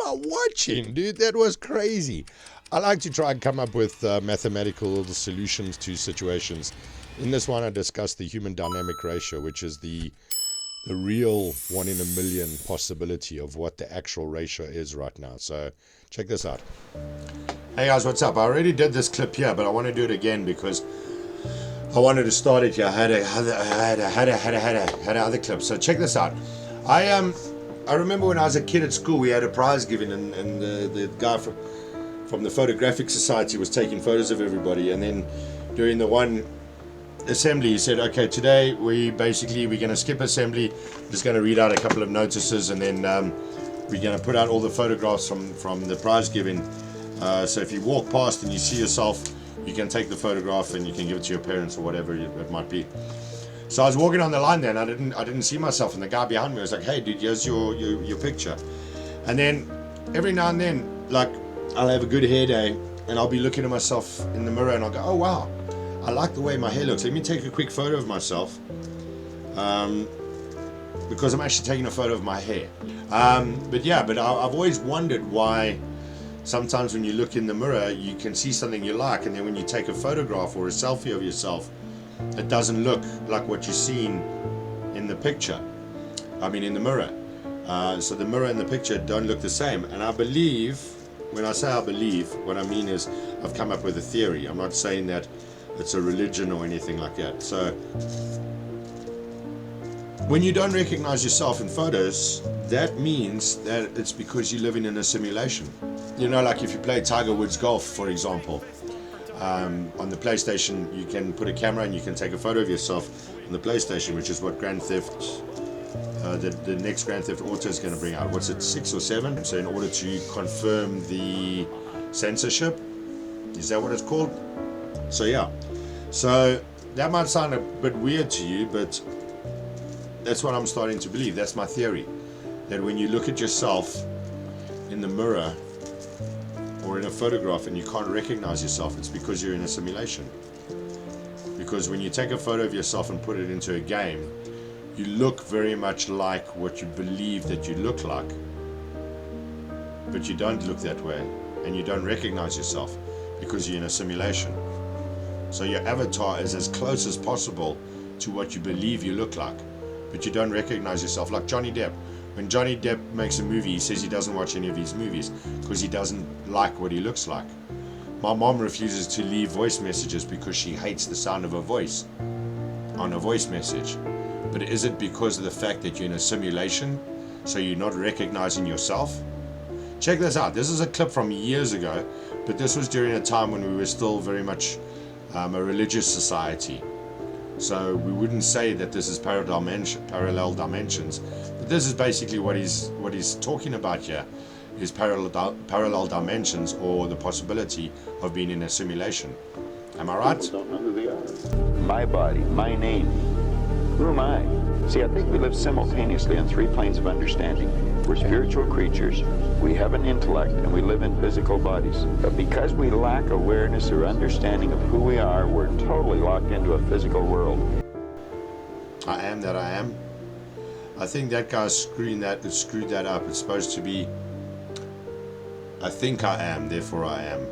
I watching, dude? That was crazy. I like to try and come up with mathematical solutions to situations. In this one, I discussed the human dynamic ratio, which is the real 1 in a million possibility of what the actual ratio is right now. So check this out. Hey guys, what's up? I already did this clip here, but I want to do it again because I wanted to start it here. I had other clips. So check this out. I remember when I was a kid at school, we had a prize given, and the guy from the Photographic Society was taking photos of everybody, and then during the one assembly he said, okay, today we're going to skip assembly, just going to read out a couple of notices, and then we're going to put out all the photographs from the prize giving. So if you walk past and you see yourself, you can take the photograph and you can give it to your parents or whatever it might be. So I was walking on the line there, and I didn't see myself, and the guy behind me was like, hey dude, here's your picture. And then every now and then, like, I'll have a good hair day and I'll be looking at myself in the mirror and I'll go, oh wow, I like the way my hair looks. Let me take a quick photo of myself, because I'm actually taking a photo of my hair. But I've always wondered why sometimes when you look in the mirror, you can see something you like, and then when you take a photograph or a selfie of yourself, it doesn't look like what you're seeing in the picture. I mean, in the mirror. So the mirror and the picture don't look the same. And I believe, when I say I believe, what I mean is I've come up with a theory. I'm not saying that it's a religion or anything like that. So when you don't recognize yourself in photos, that means that it's because you're living in a simulation. You know, like if you play Tiger Woods golf, for example, on the PlayStation, you can put a camera and you can take a photo of yourself on the PlayStation, which is what Grand Theft, the next Grand Theft Auto is going to bring out. What's it, 6 or 7? So in order to confirm the censorship, is that what it's called? So yeah, so that might sound a bit weird to you, but that's what I'm starting to believe. That's my theory, that when you look at yourself in the mirror or in a photograph and you can't recognize yourself, it's because you're in a simulation. Because when you take a photo of yourself and put it into a game, you look very much like what you believe that you look like, but you don't look that way, and you don't recognize yourself because you're in a simulation. So your avatar is as close as possible to what you believe you look like, but you don't recognize yourself. Like Johnny Depp. When Johnny Depp makes a movie, he says he doesn't watch any of his movies because he doesn't like what he looks like. My mom refuses to leave voice messages because she hates the sound of a voice on a voice message. But is it because of the fact that you're in a simulation, so you're not recognizing yourself? Check this out. This is a clip from years ago, but this was during a time when we were still very much a religious society. So we wouldn't say that this is parallel dimensions, but this is basically what he's talking about here, is parallel dimensions, or the possibility of being in a simulation. Am I right? People don't know who they are. My body, my name. Who am I? See, I think we live simultaneously on 3 planes of understanding. We're spiritual creatures, we have an intellect, and we live in physical bodies. But because we lack awareness or understanding of who we are, we're totally locked into a physical world. I am that I am. I think that guy screwed that up. It's supposed to be, I think I am, therefore I am.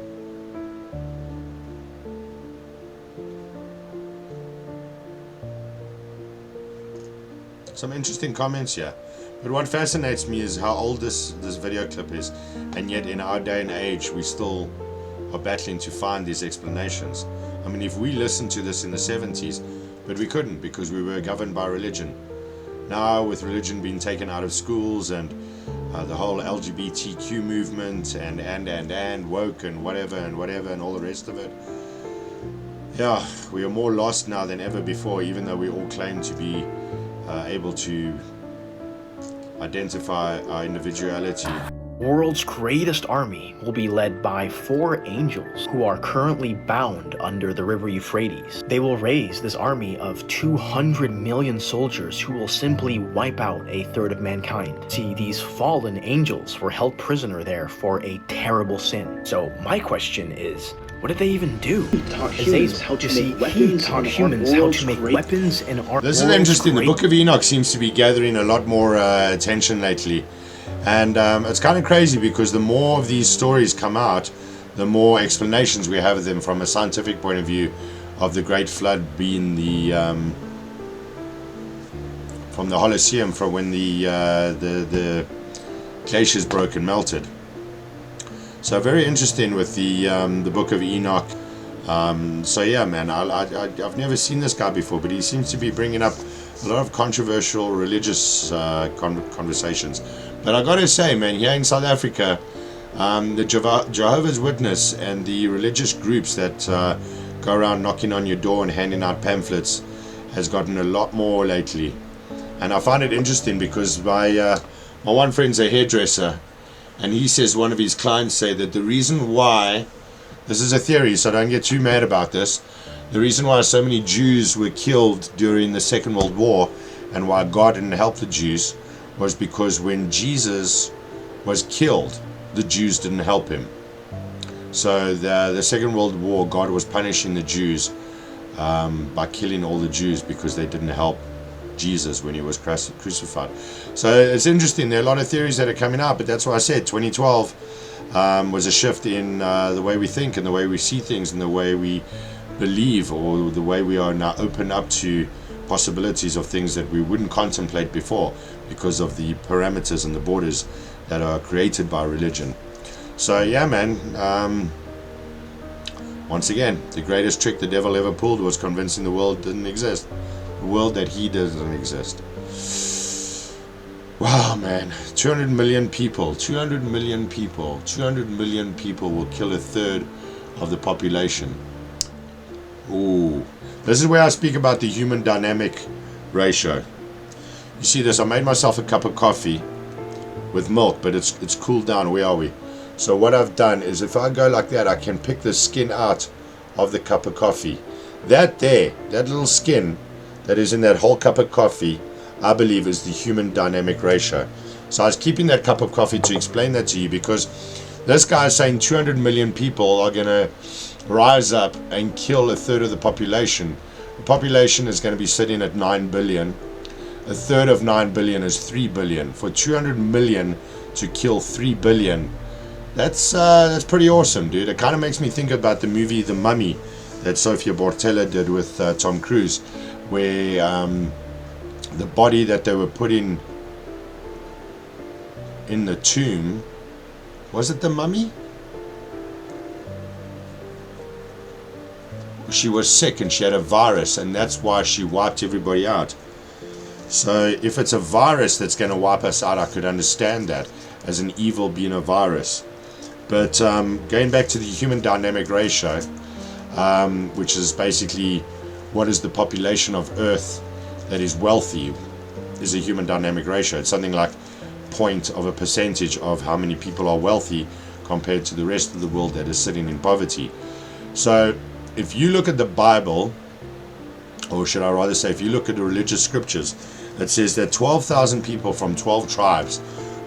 Some interesting comments here. But what fascinates me is how old this video clip is, and yet in our day and age we still are battling to find these explanations. I mean, if we listened to this in the 70s, but we couldn't because we were governed by religion. Now, with religion being taken out of schools and the whole LGBTQ movement and woke and whatever and all the rest of it, yeah, we are more lost now than ever before, even though we all claim to be able to identify our individuality. The world's greatest army will be led by 4 angels who are currently bound under the river Euphrates. They will raise this army of 200 million soldiers who will simply wipe out a third of mankind. See, these fallen angels were held prisoner there for a terrible sin. So my question is, what did they even do? He taught humans how to make weapons and art. This is interesting. The Book of Enoch seems to be gathering a lot more attention lately. And it's kind of crazy because the more of these stories come out, the more explanations we have of them from a scientific point of view of the Great Flood being the from the Holocene, from when the glaciers broke and melted. So very interesting with the Book of Enoch. So yeah, man, I've never seen this guy before, but he seems to be bringing up a lot of controversial religious conversations. But I gotta say, man, here in South Africa, the Jehovah's Witness and the religious groups that go around knocking on your door and handing out pamphlets has gotten a lot more lately. And I find it interesting because my one friend's a hairdresser, and he says one of his clients say that the reason why, this is a theory, so don't get too mad about this, the reason why so many Jews were killed during the Second World War and why God didn't help the Jews was because when Jesus was killed, the Jews didn't help him. So the Second World War, God was punishing the Jews by killing all the Jews because they didn't help Jesus when he was crucified. So it's interesting. There are a lot of theories that are coming out, but that's why I said 2012 was a shift in the way we think and the way we see things and the way we believe, or the way we are now open up to possibilities of things that we wouldn't contemplate before because of the parameters and the borders that are created by religion. So yeah, man, once again, the greatest trick the devil ever pulled was convincing the world didn't exist, the world that he doesn't exist. Wow, man, 200 million people, 200 million people, 200 million people will kill a third of the population. Ooh, this is where I speak about the human dynamic ratio. You see this, I made myself a cup of coffee with milk, but it's cooled down. Where are we? So what I've done is, if I go like that, I can pick the skin out of the cup of coffee. That there, that little skin that is in that whole cup of coffee, I believe is the human dynamic ratio. So I was keeping that cup of coffee to explain that to you, because this guy is saying 200 million people are going to rise up and kill a third of the population. The population is going to be sitting at 9 billion. A third of 9 billion is 3 billion. For 200 million to kill 3 billion, that's pretty awesome, dude. It kind of makes me think about the movie The Mummy that Sofia Boutella did with Tom Cruise, where the body that they were putting in the tomb, was it The Mummy? She was sick and she had a virus, and that's why she wiped everybody out. So if it's a virus that's going to wipe us out, I could understand that as an evil being a virus. But going back to the human dynamic ratio, which is basically what is the population of Earth that is wealthy, is a human dynamic ratio. It's something like 0.1% of how many people are wealthy compared to the rest of the world that is sitting in poverty. So if you look at the Bible, or should I rather say, if you look at the religious scriptures, it says that 12,000 people from 12 tribes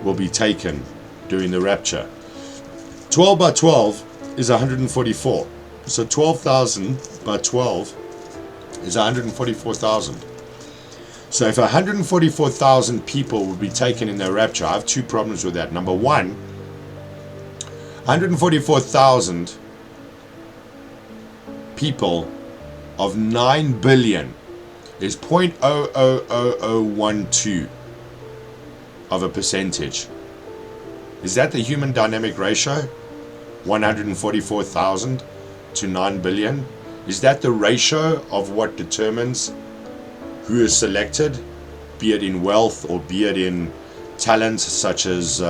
will be taken during the rapture. 12 by 12 is 144. So 12,000 by 12 is 144,000. So if 144,000 people will be taken in their rapture, I have two problems with that. Number one, 144,000 people of 9 billion is 0.00012 of a percentage. Is that the human dynamic ratio? 144,000 to 9 billion? Is that the ratio of what determines who is selected, be it in wealth or be it in talents, such as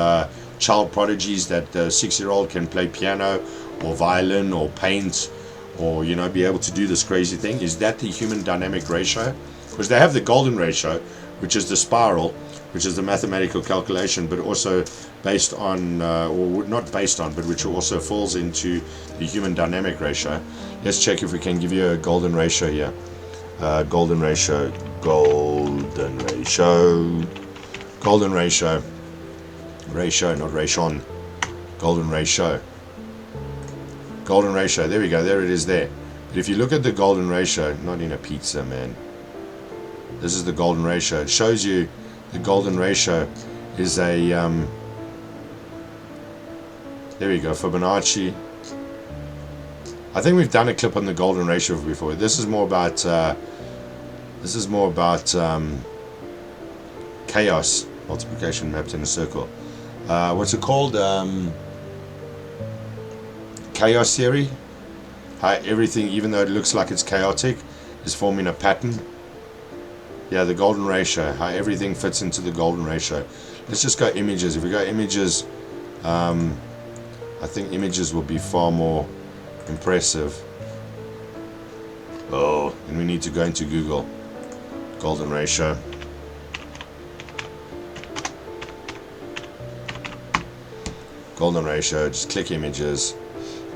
child prodigies that the 6-year-old can play piano or violin or paint, or be able to do this crazy thing? Is that the human dynamic ratio? Because they have the golden ratio, which is the spiral, which is the mathematical calculation, but also based on, or not based on, but which also falls into the human dynamic ratio. Let's check if we can give you a golden ratio here. Golden ratio, golden ratio, golden ratio, ratio, not ration, golden ratio. Golden ratio, there we go, there it is there. But if you look at the golden ratio, not in a pizza, man. This is the golden ratio. It shows you the golden ratio is a There we go, Fibonacci. I think we've done a clip on the golden ratio before. This is more about chaos, multiplication mapped in a circle. What's it called? Chaos theory. How everything, even though it looks like it's chaotic, is forming a pattern. Yeah, the golden ratio. How everything fits into the golden ratio. Let's just go images. If we go images, I think images will be far more impressive. Oh, and we need to go into Google. Golden ratio. Golden ratio. Just click images.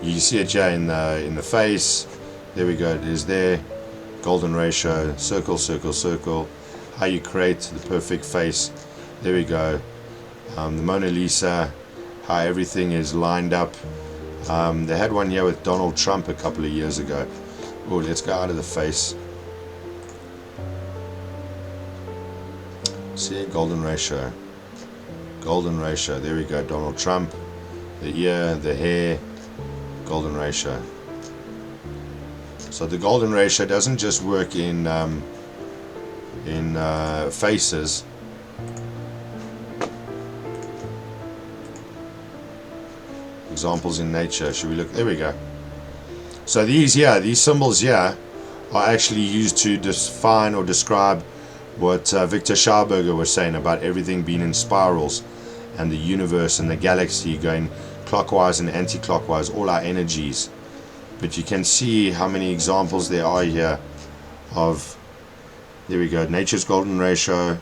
You see it here in the face. There we go. It is there. Golden ratio. Circle, circle, circle. How you create the perfect face. There we go. The Mona Lisa. How everything is lined up. They had one here with Donald Trump a couple of years ago. Oh, let's go out of the face. See, golden ratio. Golden ratio. There we go. Donald Trump. The ear, the hair. Golden ratio. So the golden ratio doesn't just work in faces. Examples in nature. Should we look? There we go. So these symbols here are actually used to define or describe what Victor Schauberger was saying about everything being in spirals, and the universe and the galaxy going clockwise and anti-clockwise, all our energies. But you can see how many examples there are here of, there we go, nature's golden ratio.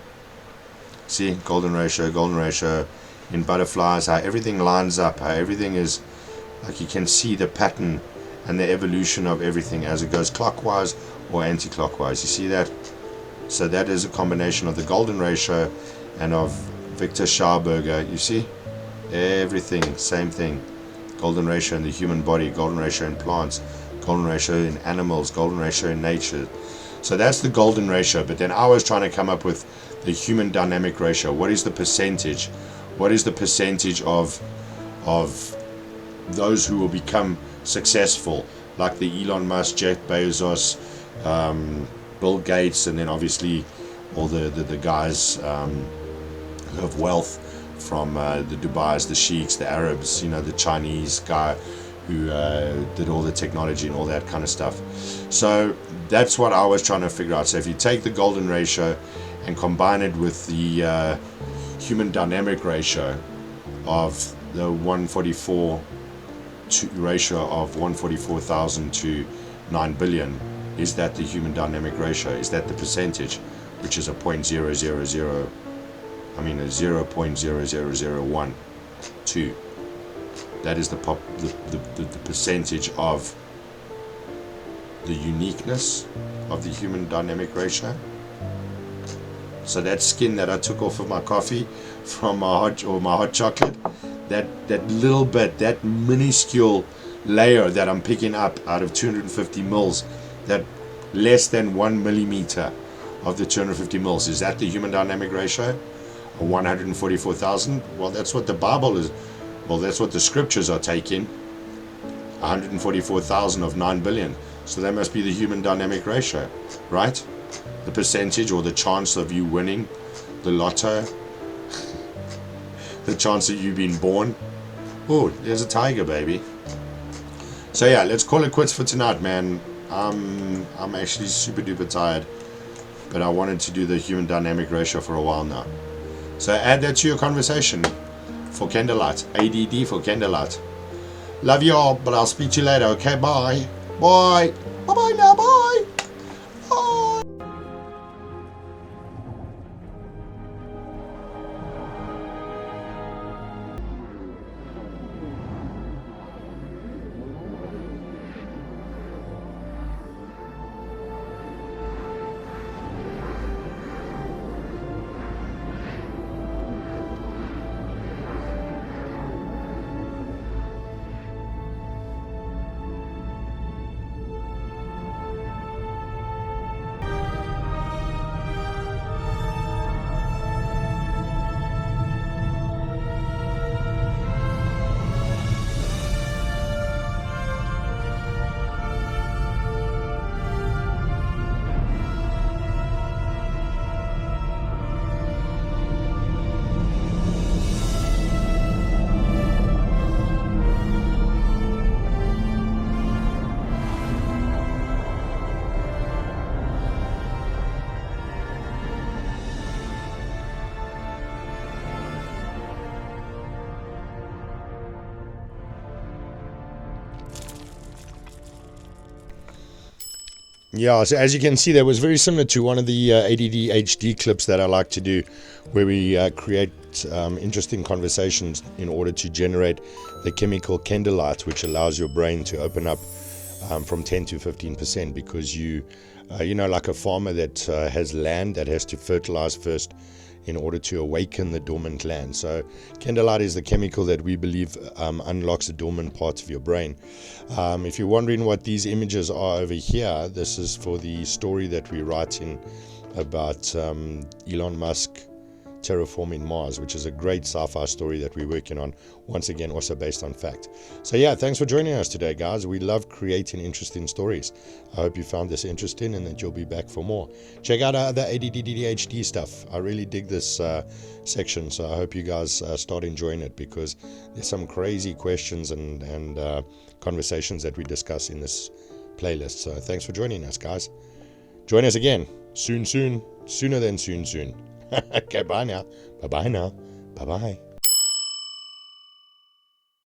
See, golden ratio in butterflies, how everything lines up, how everything is, like you can see the pattern and the evolution of everything as it goes clockwise or anti-clockwise. You see that? So that is a combination of the golden ratio and of Victor Schauberger. You see? Everything, same thing. Golden ratio in the human body, golden ratio in plants, golden ratio in animals, golden ratio in nature. So that's the golden ratio. But then I was trying to come up with the human dynamic ratio. What is the percentage? What is the percentage of those who will become successful, like the Elon Musk, Jeff Bezos, Bill Gates, and then obviously all the guys who have wealth from the Dubais, the sheiks, the Arabs, you know, the Chinese guy who did all the technology and all that kind of stuff. So that's what I was trying to figure out. So if you take the golden ratio and combine it with the human dynamic ratio of the 144 ratio of 144,000 to 9 billion, is that the human dynamic ratio? Is that the percentage, which is a 0.0001.2? That is the percentage of the uniqueness of the human dynamic ratio. So that skin that I took off of my coffee from my hot chocolate, that little bit, that minuscule layer that I'm picking up out of 250 mils, that less than 1 millimeter of the 250 mils, is that the human dynamic ratio? Or 144,000? Well, that's what the Bible is. Well, that's what the scriptures are taking. 144,000 of 9 billion. So that must be the human dynamic ratio, right? The percentage or the chance of you winning the lotto, the chance of you being born. Oh, there's a tiger, baby. So yeah, let's call it quits for tonight, man. I'm actually super duper tired, but I wanted to do the human dynamic ratio for a while now. So add that to your conversation for candlelight. ADD for candlelight. Love you all, but I'll speak to you later. Okay, bye. Bye. Bye-bye now, bye. Bye. Yeah, so as you can see, that was very similar to one of the ADDHD clips that I like to do, where we create interesting conversations in order to generate the chemical candlelight, which allows your brain to open up from 10 to 15%, because you know, like a farmer that has land that has to fertilize first in order to awaken the dormant land. So candlelight is the chemical that we believe unlocks the dormant parts of your brain. If you're wondering what these images are over here, this is for the story that we're writing about Elon Musk terraforming Mars, which is a great sci-fi story that we're working on, once again also based on fact. So yeah, thanks for joining us today, guys. We love creating interesting stories. I hope you found this interesting and that you'll be back for more. Check out our other ADDHD stuff. I really dig this section, so I hope you guys start enjoying it, because there's some crazy questions and conversations that we discuss in this playlist. So thanks for joining us, guys. Join us again soon, sooner than soon. Okay, bye now. Bye-bye now. Bye-bye.